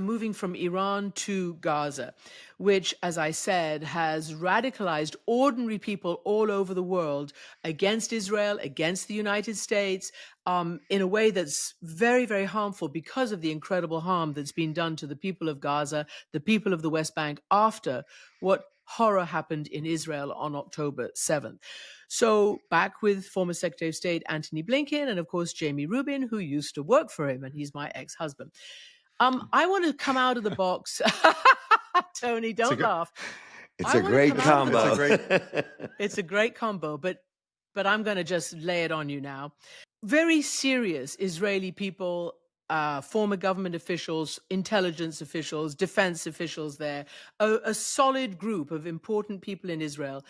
moving from Iran to Gaza, which, as I said, has radicalized ordinary people all over the world against Israel, against the United States, in a way that's very, very harmful because of the incredible harm that's been done to the people of Gaza, the people of the West Bank after what horror happened in Israel on October 7th. So back with former Secretary of State Antony Blinken and, of course, Jamie Rubin, who used to work for him, and he's my ex-husband. I want to come out of the box. Tony, don't laugh. It's a great combo. It's a great combo, but I'm going to just lay it on you now. Very serious Israeli people, former government officials, intelligence officials, defense officials there, a solid group of important people in Israel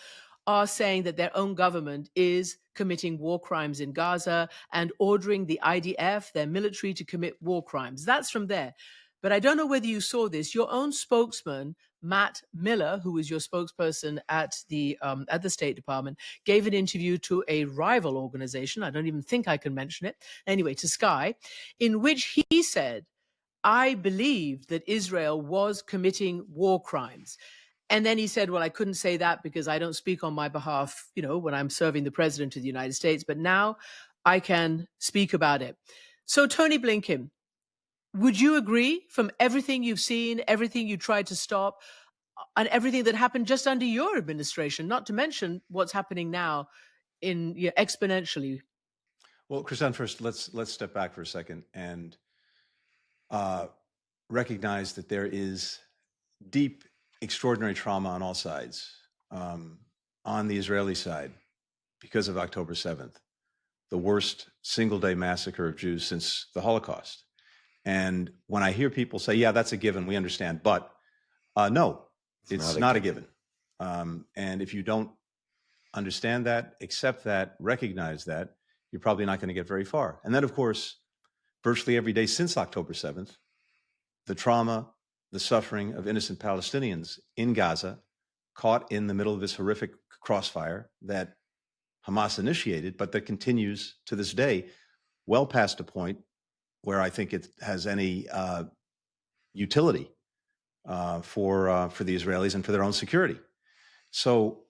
are saying that their own government is committing war crimes in Gaza and ordering the IDF, their military, to commit war crimes. That's from there. But I don't know whether you saw this. Your own spokesman, Matt Miller, who was your spokesperson at the State Department, gave an interview to a rival organization. I don't even think I can mention it. Anyway, to Sky, in which he said, I believe that Israel was committing war crimes. And then he said, well, I couldn't say that because I don't speak on my behalf, when I'm serving the president of the United States. But now I can speak about it. So, Tony Blinken, would you agree, from everything you've seen, everything you tried to stop, and everything that happened just under your administration, not to mention what's happening now exponentially? Well, Christiane, first, let's step back for a second and recognize that there is deep, extraordinary trauma on all sides. On the Israeli side, because of October 7th, the worst single-day massacre of Jews since the Holocaust. And when I hear people say, yeah, that's a given, we understand, but no, it's not a given. And if you don't understand that, accept that, recognize that, you're probably not going to get very far. And then, of course, virtually every day since October 7th, the trauma, the suffering of innocent Palestinians in Gaza, caught in the middle of this horrific crossfire that Hamas initiated, but that continues to this day, well past a point where I think it has any utility for the Israelis and for their own security. So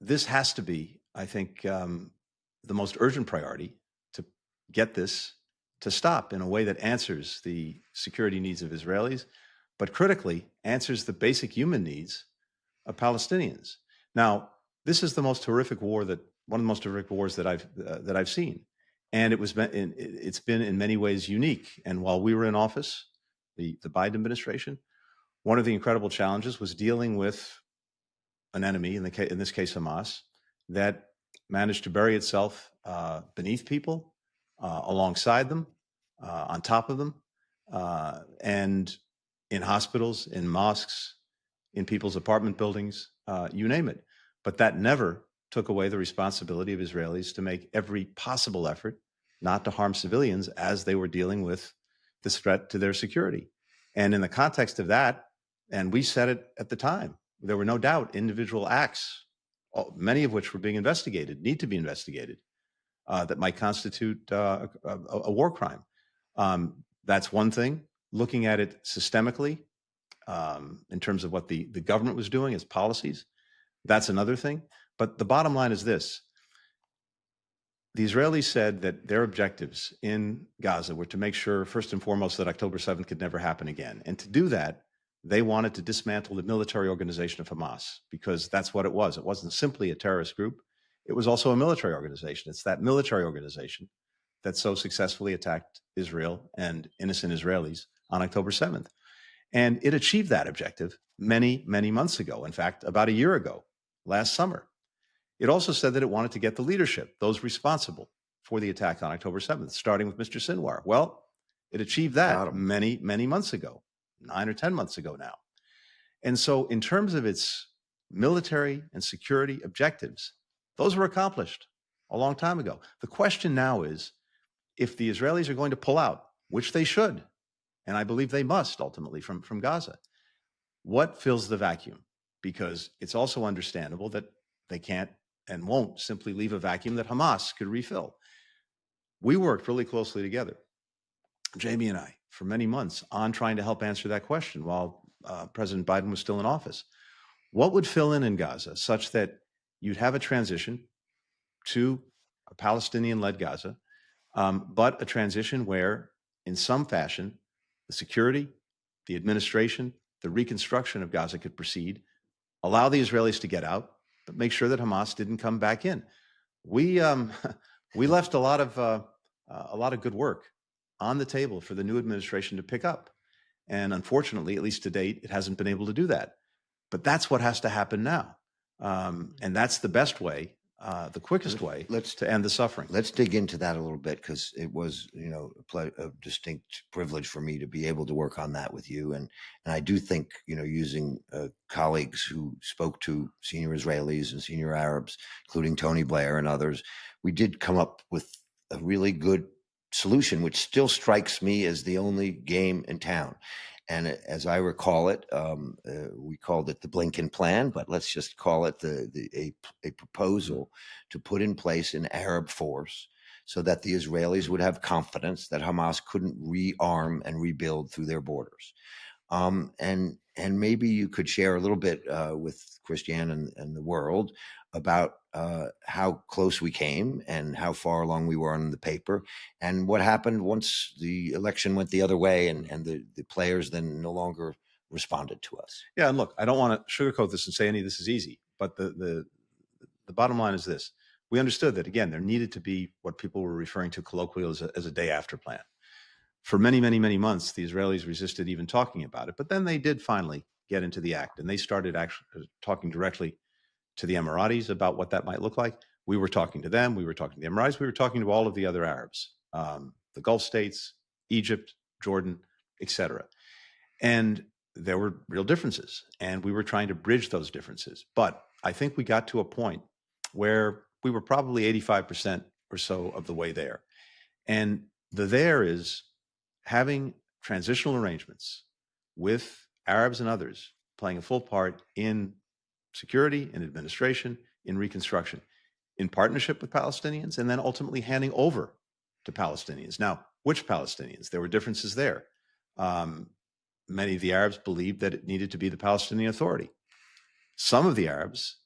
this has to be, I think, the most urgent priority to get this to stop in a way that answers the security needs of Israelis, but critically answers the basic human needs of Palestinians. Now, this is the most horrific war one of the most horrific wars that I've seen. And it's been in many ways unique. And while we were in office, the Biden administration, one of the incredible challenges was dealing with an enemy, in this case Hamas, that managed to bury itself beneath people, alongside them, on top of them, and in hospitals, in mosques, in people's apartment buildings, you name it. But that never took away the responsibility of Israelis to make every possible effort not to harm civilians as they were dealing with this threat to their security. And in the context of that, and we said it at the time, there were no doubt individual acts, many of which were being investigated, need to be investigated, that might constitute a war crime. That's one thing. Looking at it systemically, in terms of what the government was doing as policies, that's another thing. But the bottom line is this. The Israelis said that their objectives in Gaza were to make sure, first and foremost, that October 7th could never happen again. And to do that, they wanted to dismantle the military organization of Hamas, because that's what it was. It wasn't simply a terrorist group. It was also a military organization. It's that military organization that so successfully attacked Israel and innocent Israelis on October 7th. And it achieved that objective many, many months ago. In fact, about a year ago, last summer. It also said that it wanted to get the leadership, those responsible for the attack on October 7th, starting with Mr. Sinwar. Well, it achieved that many, many months ago, 9 or 10 months ago now. And so in terms of its military and security objectives, those were accomplished a long time ago. The question now is, if the Israelis are going to pull out, which they should, and I believe they must ultimately from Gaza, what fills the vacuum? Because it's also understandable that they can't and won't simply leave a vacuum that Hamas could refill. We worked really closely together, Jamie and I, for many months on trying to help answer that question while President Biden was still in office. What would fill in Gaza such that you'd have a transition to a Palestinian-led Gaza, but a transition where, in some fashion, the security, the administration, the reconstruction of Gaza could proceed, allow the Israelis to get out, but make sure that Hamas didn't come back in. We we left a lot of good work on the table for the new administration to pick up, and unfortunately, at least to date, it hasn't been able to do that. But that's what has to happen now, and that's the best way, the quickest way to end the suffering. Let's dig into that a little bit, because it was, a distinct privilege for me to be able to work on that with you. And I do think, using colleagues who spoke to senior Israelis and senior Arabs, including Tony Blair and others, we did come up with a really good solution, which still strikes me as the only game in town. And as I recall it, we called it the Blinken plan, but let's just call it a proposal to put in place an Arab force so that the Israelis would have confidence that Hamas couldn't rearm and rebuild through their borders. And maybe you could share a little bit with Christiane and the world about how close we came and how far along we were on the paper, and what happened once the election went the other way and the players then no longer responded to us. Yeah, and look, I don't want to sugarcoat this and say any of this is easy, but the bottom line is this. We understood that, again, there needed to be what people were referring to colloquially as a day after plan. For many, many, many months, the Israelis resisted even talking about it, but then they did finally get into the act, and they started actually talking directly to the Emiratis about what that might look like. We were talking to them. We were talking to the Emiratis. We were talking to all of the other Arabs, the Gulf states, Egypt, Jordan, etc. And there were real differences, and we were trying to bridge those differences. But I think we got to a point where we were probably 85% or so of the way there. And the there is having transitional arrangements with Arabs and others playing a full part in security, in administration, in reconstruction, in partnership with Palestinians, and then ultimately handing over to Palestinians. Now, which Palestinians? There were differences there. Many of the Arabs believed that it needed to be the Palestinian Authority. Some of the Arabs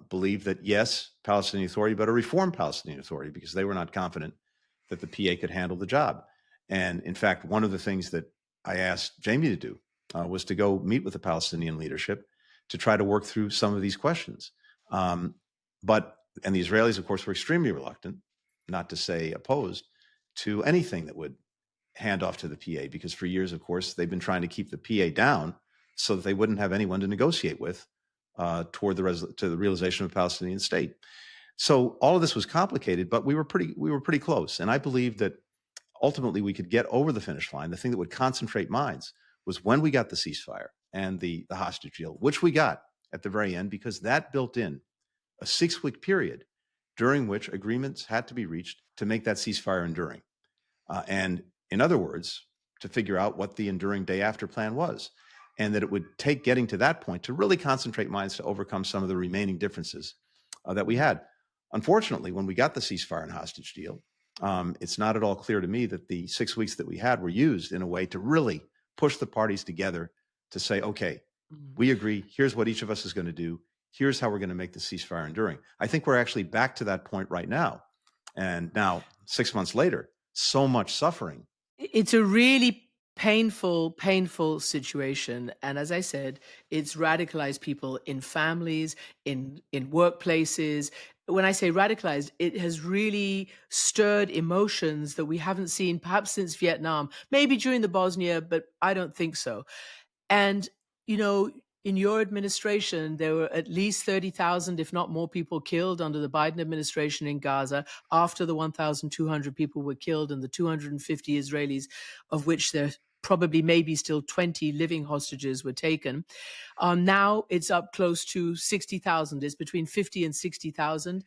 believed that, yes, Palestinian Authority, but a reformed Palestinian Authority, because they were not confident that the PA could handle the job. And in fact, one of the things that I asked Jamie to do was to go meet with the Palestinian leadership to try to work through some of these questions. And the Israelis, of course, were extremely reluctant, not to say opposed, to anything that would hand off to the PA, because for years, of course, they've been trying to keep the PA down so that they wouldn't have anyone to negotiate with toward the realization of a Palestinian state. So all of this was complicated, but we were pretty close. And I believe that ultimately we could get over the finish line. The thing that would concentrate minds was when we got the ceasefire and the hostage deal, which we got at the very end, because that built in a 6-week period during which agreements had to be reached to make that ceasefire enduring. And in other words, to figure out what the enduring day after plan was, and that it would take getting to that point to really concentrate minds to overcome some of the remaining differences that we had. Unfortunately, when we got the ceasefire and hostage deal, it's not at all clear to me that the 6 weeks that we had were used in a way to really push the parties together to say, okay, we agree, here's what each of us is going to do, here's how we're going to make the ceasefire enduring. I think we're actually back to that point right now. And now, 6 months later, so much suffering. It's a really painful situation. And as I said, it's radicalized people in families, in workplaces. When I say radicalized, it has really stirred emotions that we haven't seen perhaps since Vietnam, maybe during the Bosnia, but I don't think so. And, in your administration, there were at least 30,000, if not more, people killed under the Biden administration in Gaza after the 1,200 people were killed and the 250 Israelis, of which there probably maybe still 20 living hostages were taken. Now it's up close to 60,000. It's between 50 and 60,000.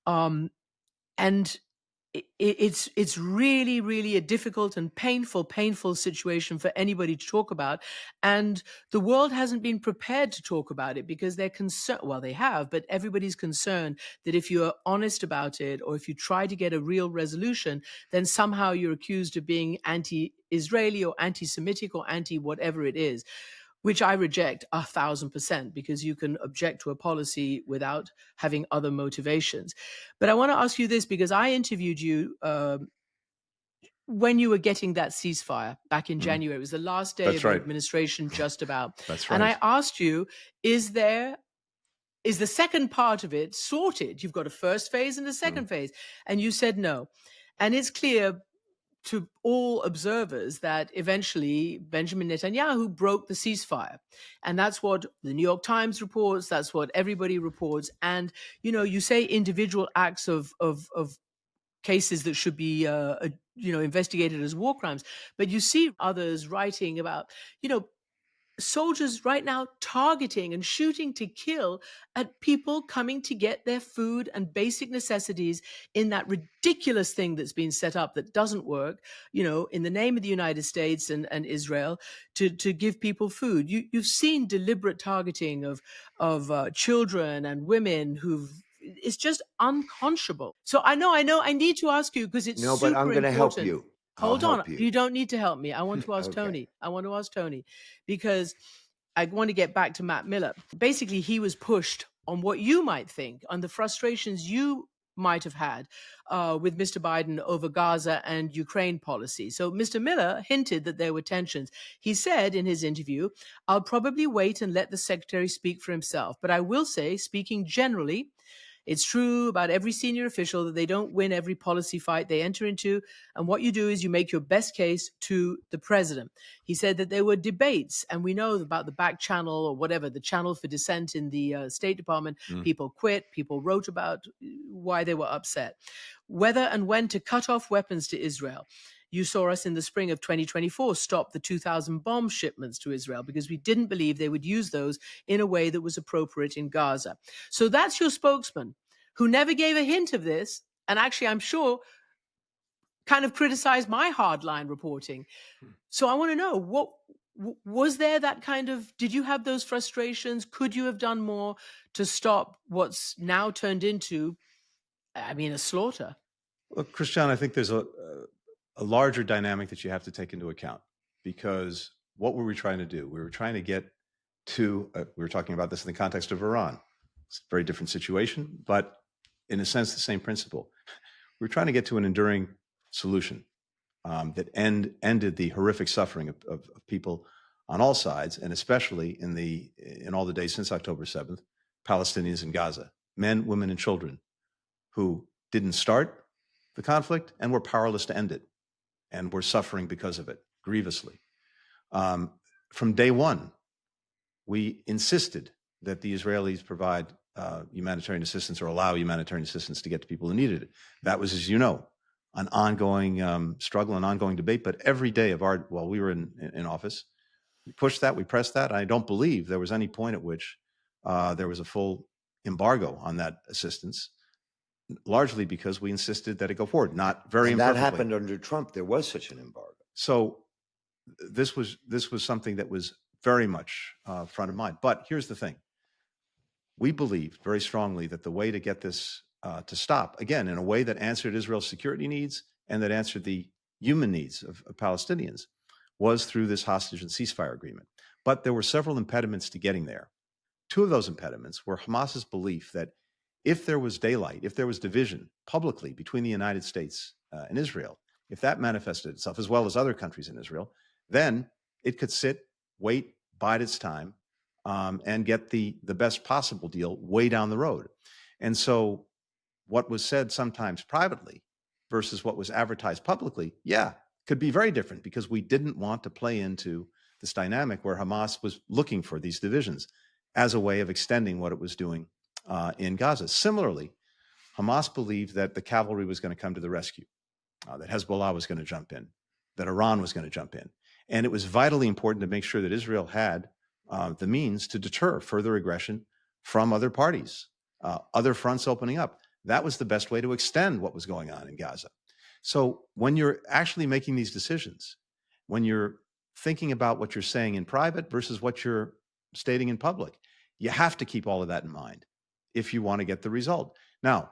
And it's really, really a difficult and painful situation for anybody to talk about. And the world hasn't been prepared to talk about it because they're concerned. Well, they have, but everybody's concerned that if you're honest about it, or if you try to get a real resolution, then somehow you're accused of being anti-Israeli or anti-Semitic or anti-whatever it is, which I reject 1,000%, because you can object to a policy without having other motivations. But I want to ask you this, because I interviewed you when you were getting that ceasefire back in January. It was the last day That's of your right. administration, just about. That's And right. I asked you, is the second part of it sorted? You've got a first phase and a second phase. And you said no. And it's clear to all observers that eventually Benjamin Netanyahu broke the ceasefire. And that's what the New York Times reports. That's what everybody reports. And, you say individual acts of cases that should be, investigated as war crimes. But you see others writing about, soldiers right now targeting and shooting to kill at people coming to get their food and basic necessities in that ridiculous thing that's been set up that doesn't work, in the name of the United States and Israel, to give people food. You've seen deliberate targeting of children and women who've. It's just unconscionable. So I need to ask you, because it's No, but I'm super going to help important. you. I'll Hold on. help you. You don't need to help me. I want to ask Okay. Tony, because I want to get back to Matt Miller. Basically, he was pushed on what you might think, on the frustrations you might have had with Mr. Biden over Gaza and Ukraine policy. So Mr. Miller hinted that there were tensions. He said in his interview, "I'll probably wait and let the secretary speak for himself. But I will say, speaking generally, it's true about every senior official that they don't win every policy fight they enter into. And what you do is you make your best case to the president." He said that there were debates, and we know about the back channel, or whatever, the channel for dissent in the State Department. People quit, people wrote about why they were upset. Whether and when to cut off weapons to Israel. You saw us in the spring of 2024 stop the 2,000 bomb shipments to Israel because we didn't believe they would use those in a way that was appropriate in Gaza. So that's your spokesman, who never gave a hint of this, and actually, I'm sure, kind of criticized my hardline reporting. So I want to know, what was there that kind of, did you have those frustrations? Could you have done more to stop what's now turned into, a slaughter? Look, Christian, I think there's a larger dynamic that you have to take into account, because what were we trying to do? We were trying to get to, we were talking about this in the context of Iran. It's a very different situation, but in a sense, the same principle. We were trying to get to an enduring solution that ended the horrific suffering of people on all sides, and especially in all the days since October 7th, Palestinians in Gaza, men, women, and children who didn't start the conflict and were powerless to end it, and were suffering because of it grievously. From day one, we insisted that the Israelis provide humanitarian assistance, or allow humanitarian assistance to get to people who needed it. That was, as you know, an ongoing struggle, an ongoing debate. But every day while we were in office, we pushed that, we pressed that. I don't believe there was any point at which there was a full embargo on that assistance, largely because we insisted that it go forward. Not very And imperfectly. that happened under Trump. There was such an embargo. So this was something that was very much front of mind. But here's the thing. We believed very strongly that the way to get this to stop, again, in a way that answered Israel's security needs and that answered the human needs of Palestinians, was through this hostage and ceasefire agreement. But there were several impediments to getting there. Two of those impediments were Hamas's belief that if there was daylight, if there was division publicly between the United States and Israel, if that manifested itself, as well as other countries in Israel, then it could sit, wait, bide its time, and get the best possible deal way down the road. And so what was said sometimes privately versus what was advertised publicly, could be very different, because we didn't want to play into this dynamic where Hamas was looking for these divisions as a way of extending what it was doing in Gaza. Similarly, Hamas believed that the cavalry was going to come to the rescue, that Hezbollah was going to jump in, that Iran was going to jump in. And it was vitally important to make sure that Israel had the means to deter further aggression from other parties, other fronts opening up. That was the best way to extend what was going on in Gaza. So when you're actually making these decisions, when you're thinking about what you're saying in private versus what you're stating in public, you have to keep all of that in mind if you want to get the result. Now,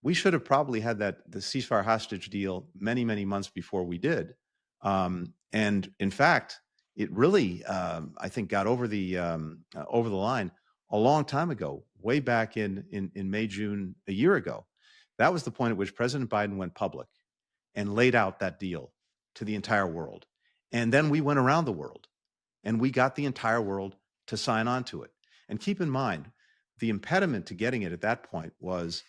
we should have probably had the ceasefire hostage deal many, many months before we did. And in fact, it really, I think, got over the line a long time ago, way back in May, June, a year ago. That was the point at which President Biden went public and laid out that deal to the entire world. And then we went around the world and we got the entire world to sign on to it. And keep in mind, the impediment to getting it at that point was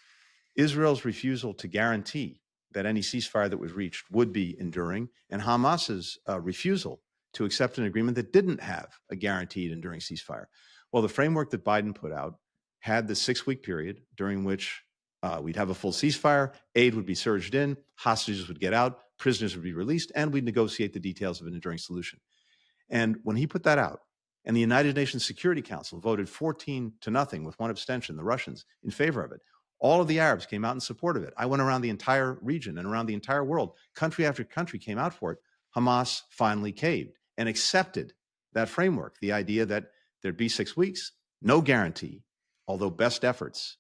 Israel's refusal to guarantee that any ceasefire that was reached would be enduring, and Hamas's refusal to accept an agreement that didn't have a guaranteed enduring ceasefire. Well, the framework that Biden put out had the 6-week period during which we'd have a full ceasefire, aid would be surged in, hostages would get out, prisoners would be released, and we'd negotiate the details of an enduring solution. And when he put that out, and the United Nations Security Council voted 14-0 with one abstention, the Russians, in favor of it, all of the Arabs came out in support of it. I went around the entire region and around the entire world. Country after country came out for it. Hamas finally caved and accepted that framework, the idea that there'd be 6 weeks, no guarantee, although best efforts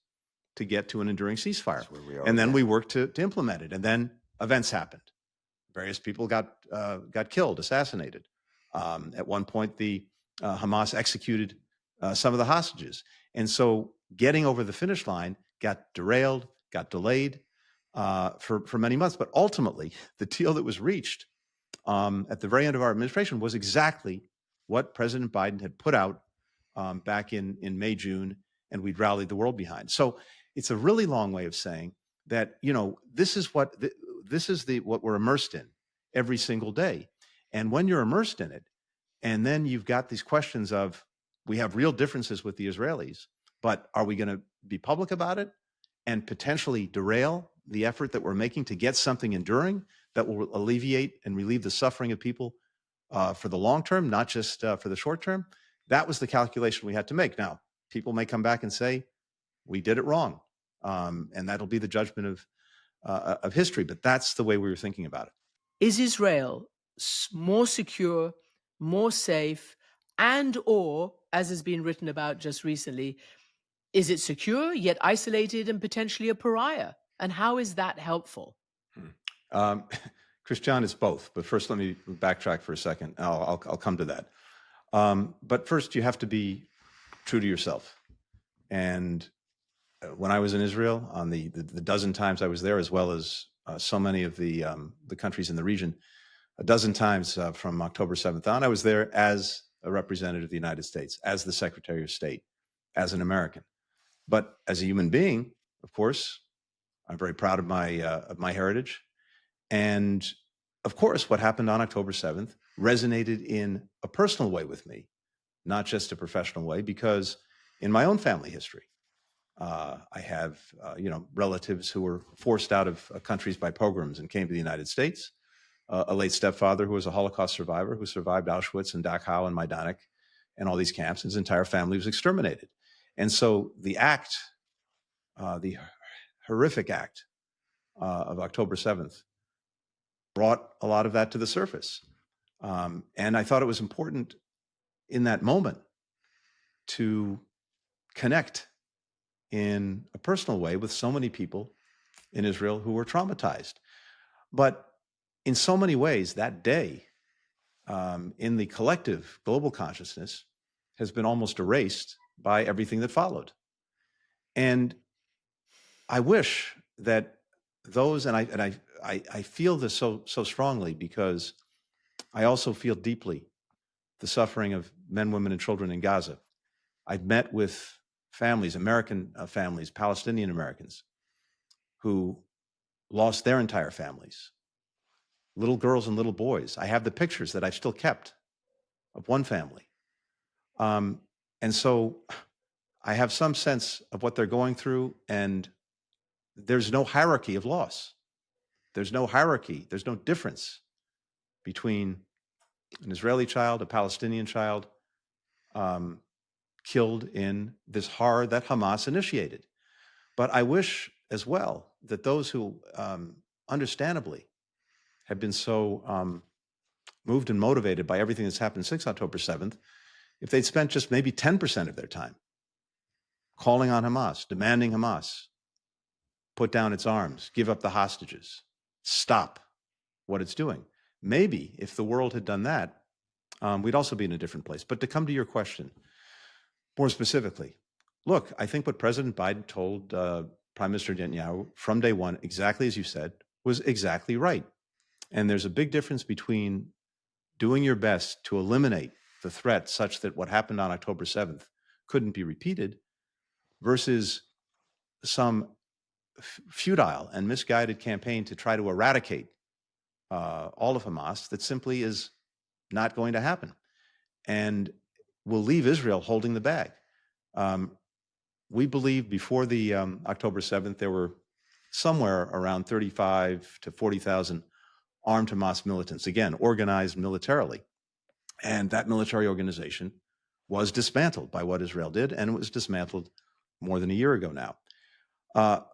to get to an enduring ceasefire. And then we worked to implement it. And then events happened. Various people got killed, assassinated. At one point, the Hamas executed some of the hostages. And so getting over the finish line got derailed, got delayed for many months. But ultimately, the deal that was reached at the very end of our administration was exactly what President Biden had put out back in May, June, and we'd rallied the world behind. So it's a really long way of saying that, this is what we're immersed in every single day. And when you're immersed in it, and then you've got these questions of, we have real differences with the Israelis, but are we going to be public about it and potentially derail the effort that we're making to get something enduring that will alleviate and relieve the suffering of people for the long term, not just for the short term? That was the calculation we had to make. Now, people may come back and say, we did it wrong. And that'll be the judgment of history. But that's the way we were thinking about it. Is Israel more secure, more safe, and or, as has been written about just recently, is it secure yet isolated and potentially a pariah? And how is that helpful? Christian, it's both. But first, let me backtrack for a second. I'll come to that. But first, you have to be true to yourself. And when I was in Israel, on the dozen times I was there, as well as so many of the countries in the region, a dozen times from October 7th on, I was there as a representative of the United States, as the Secretary of State, as an American. But as a human being, of course, I'm very proud of my heritage. And of course, what happened on October 7th resonated in a personal way with me, not just a professional way, because in my own family history, I have, relatives who were forced out of countries by pogroms and came to the United States. A late stepfather who was a Holocaust survivor who survived Auschwitz and Dachau and Majdanek and all these camps. His entire family was exterminated. And so the act, the horrific act of October 7th brought a lot of that to the surface. And I thought it was important in that moment to connect in a personal way with so many people in Israel who were traumatized. But in so many ways, that day in the collective global consciousness has been almost erased by everything that followed. And I wish that those, and I feel this so strongly because I also feel deeply the suffering of men, women, and children in Gaza. I've met with families, American families, Palestinian Americans, who lost their entire families, little girls and little boys. I have the pictures that I've still kept of one family. And so I have some sense of what they're going through, and there's no hierarchy of loss. There's no hierarchy. There's no difference between an Israeli child, a Palestinian child, killed in this horror that Hamas initiated. But I wish as well that those who understandably, have been so moved and motivated by everything that's happened since October 7th, if they'd spent just maybe 10% of their time calling on Hamas, demanding Hamas put down its arms, give up the hostages, stop what it's doing. Maybe if the world had done that, we'd also be in a different place. But to come to your question, more specifically, look, I think what President Biden told Prime Minister Netanyahu from day one, exactly as you said, was exactly right. And there's a big difference between doing your best to eliminate the threat such that what happened on October 7th couldn't be repeated versus some futile and misguided campaign to try to eradicate all of Hamas that simply is not going to happen and will leave Israel holding the bag. We believe before the October 7th, there were somewhere around 35 to 40,000 armed Hamas militants, again, organized militarily. And that military organization was dismantled by what Israel did, and it was dismantled more than a year ago now.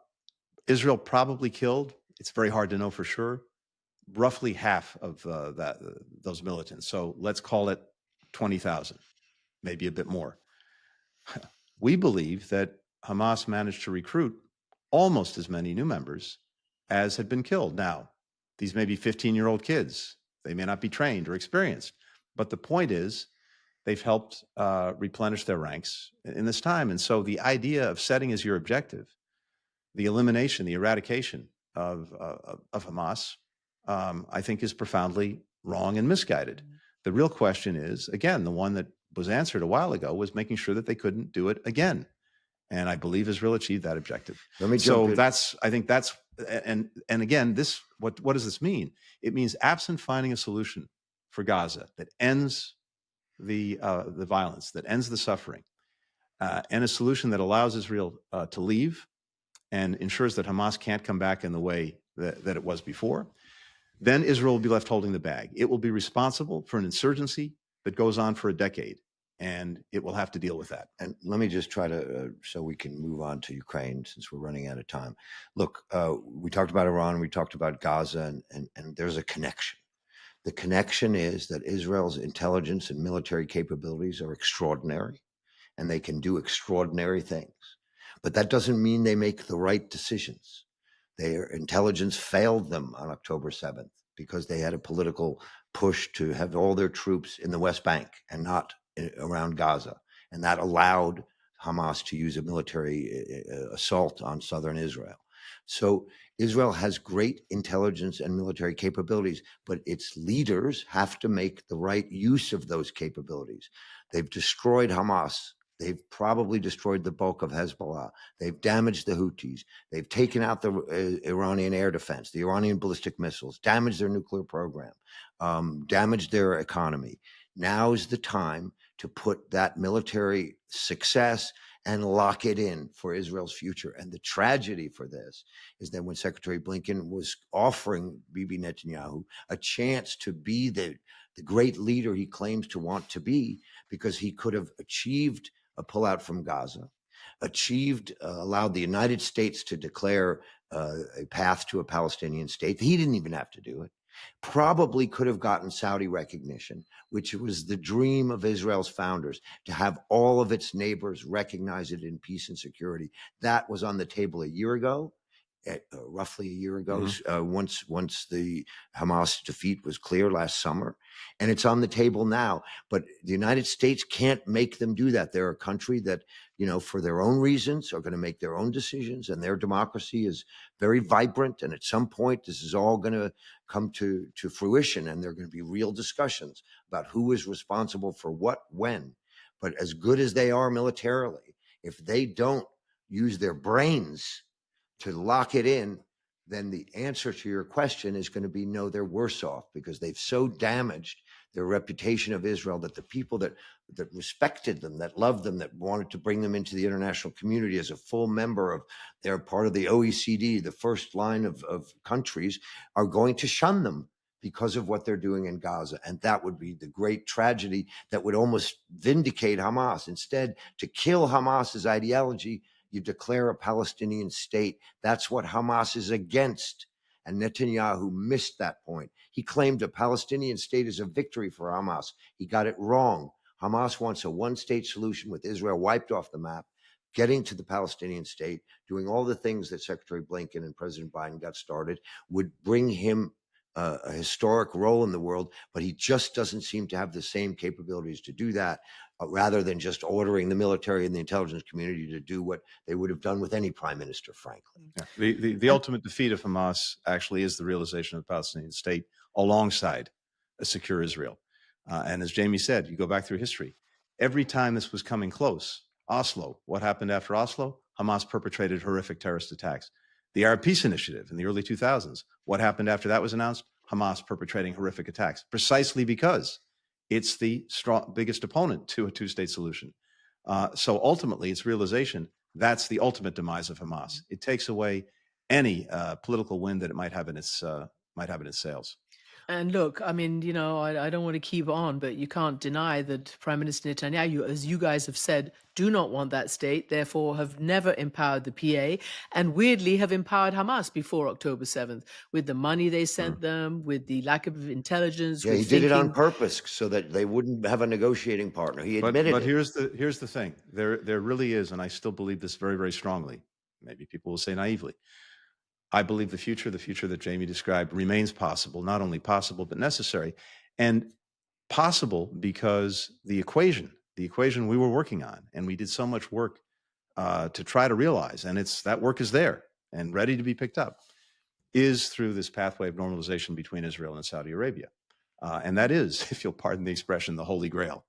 Israel probably killed, it's very hard to know for sure, roughly half of those militants. So let's call it 20,000, maybe a bit more. We believe that Hamas managed to recruit almost as many new members as had been killed. Now, these may be 15-year-old kids. They may not be trained or experienced. But the point is, they've helped replenish their ranks in this time. And so the idea of setting as your objective the elimination, the eradication of Hamas, I think is profoundly wrong and misguided. The real question is, again, the one that was answered a while ago, was making sure that they couldn't do it again. And I believe Israel achieved that objective. Let me So jump in. that's, I think that's, and again, this, what does this mean? It means absent finding a solution for Gaza that ends the violence, that ends the suffering, and a solution that allows Israel to leave and ensures that Hamas can't come back in the way that it was before, then Israel will be left holding the bag. It will be responsible for an insurgency that goes on for a decade, and it will have to deal with that. And let me just try to, so we can move on to Ukraine since we're running out of time. Look, we talked about Iran, we talked about Gaza, and there's a connection. The connection is that Israel's intelligence and military capabilities are extraordinary, and they can do extraordinary things. But that doesn't mean they make the right decisions. Their intelligence failed them on October 7th because they had a political push to have all their troops in the West Bank and not around Gaza. And that allowed Hamas to use a military assault on southern Israel. So Israel has great intelligence and military capabilities, but its leaders have to make the right use of those capabilities. They've destroyed Hamas. They've probably destroyed the bulk of Hezbollah. They've damaged the Houthis. They've taken out the Iranian air defense, the Iranian ballistic missiles, damaged their nuclear program, damaged their economy. Now is the time to put that military success and lock it in for Israel's future. And the tragedy for this is that when Secretary Blinken was offering Bibi Netanyahu a chance to be the great leader he claims to want to be, because he could have achieved a pullout from Gaza, allowed the United States to declare a path to a Palestinian state. He didn't even have to do it. Probably could have gotten Saudi recognition, which was the dream of Israel's founders, to have all of its neighbors recognize it in peace and security. That was on the table a year ago. Roughly a year ago, once the Hamas defeat was clear last summer, and it's on the table now. But the United States can't make them do that. They're a country that, for their own reasons, are going to make their own decisions, and their democracy is very vibrant. And at some point, this is all going to come to fruition, and there are going to be real discussions about who is responsible for what, when. But as good as they are militarily, if they don't use their brains to lock it in, then the answer to your question is going to be no, they're worse off, because they've so damaged their reputation of Israel that the people that respected them, that loved them, that wanted to bring them into the international community as a full member of, they're part of the OECD, the first line of countries, are going to shun them because of what they're doing in Gaza. And that would be the great tragedy that would almost vindicate Hamas. Instead, to kill Hamas's ideology, you declare a Palestinian state. That's what Hamas is against. And Netanyahu missed that point. He claimed a Palestinian state is a victory for Hamas. He got it wrong. Hamas wants a one-state solution with Israel wiped off the map, getting to the Palestinian state, doing all the things that Secretary Blinken and President Biden got started, would bring him a historic role in the world, but he just doesn't seem to have the same capabilities to do that, rather than just ordering the military and the intelligence community to do what they would have done with any prime minister, frankly. Yeah. The ultimate defeat of Hamas actually is the realization of the Palestinian state alongside a secure Israel. And as Jamie said, you go back through history, every time this was coming close, Oslo, what happened after Oslo? Hamas perpetrated horrific terrorist attacks. The Arab Peace Initiative in the early 2000s, what happened after that was announced? Hamas perpetrating horrific attacks, precisely because it's the biggest opponent to a two-state solution. So ultimately, its realization, that's the ultimate demise of Hamas. It takes away any political wind that it might have in its sails. And look, I mean, you know, I don't want to keep on, but you can't deny that Prime Minister Netanyahu, as you guys have said, do not want that state, therefore have never empowered the PA, and weirdly have empowered Hamas before October 7th with the money they sent them, with the lack of intelligence. Yeah, with he did it on thinking- purpose so that they wouldn't have a negotiating partner. He admitted But it. here's the thing. There really is, and I still believe this very, very strongly. Maybe people will say naively. I believe the future that Jamie described remains possible, not only possible, but necessary. And possible because the equation we were working on, and we did so much work to try to realize, and that work is there and ready to be picked up, is through this pathway of normalization between Israel and Saudi Arabia. And that is, if you'll pardon the expression, the holy grail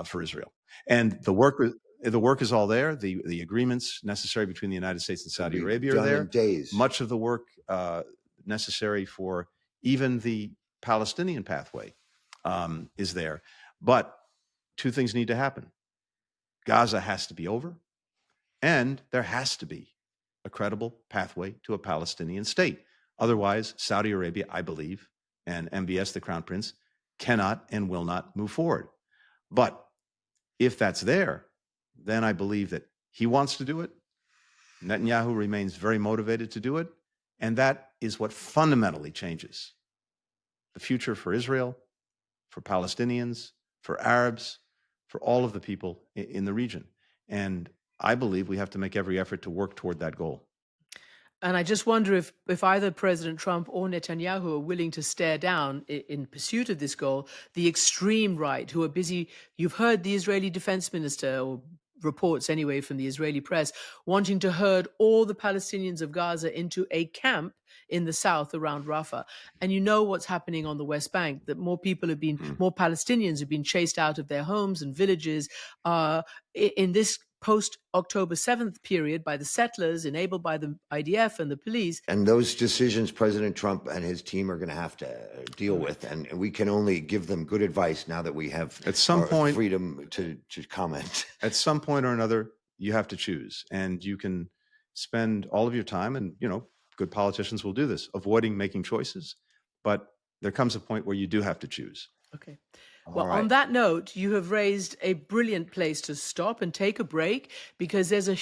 for Israel. And the work is all there. The agreements necessary between the United States and Saudi Arabia are Done there. in days. Much of the work necessary for even the Palestinian pathway is there. But two things need to happen. Gaza has to be over, and there has to be a credible pathway to a Palestinian state. Otherwise, Saudi Arabia, I believe, and MBS, the Crown Prince, cannot and will not move forward. But if that's there, then I believe that he wants to do it. Netanyahu remains very motivated to do it. And that is what fundamentally changes the future for Israel, for Palestinians, for Arabs, for all of the people in the region. And I believe we have to make every effort to work toward that goal. And I just wonder if either President Trump or Netanyahu are willing to stare down in pursuit of this goal, the extreme right who are busy. You've heard the Israeli defense minister, or reports anyway from the Israeli press, wanting to herd all the Palestinians of Gaza into a camp in the south around Rafah. And you know what's happening on the West Bank, that more Palestinians have been chased out of their homes and villages in this post-October 7th period by the settlers, enabled by the IDF and the police. And those decisions President Trump and his team are going to have to deal with. And we can only give them good advice now that we have at some point freedom to comment. At some point or another, you have to choose. And you can spend all of your time, and good politicians will do this, avoiding making choices. But there comes a point where you do have to choose. Okay. Well, on that note, you have raised a brilliant place to stop and take a break, because there's a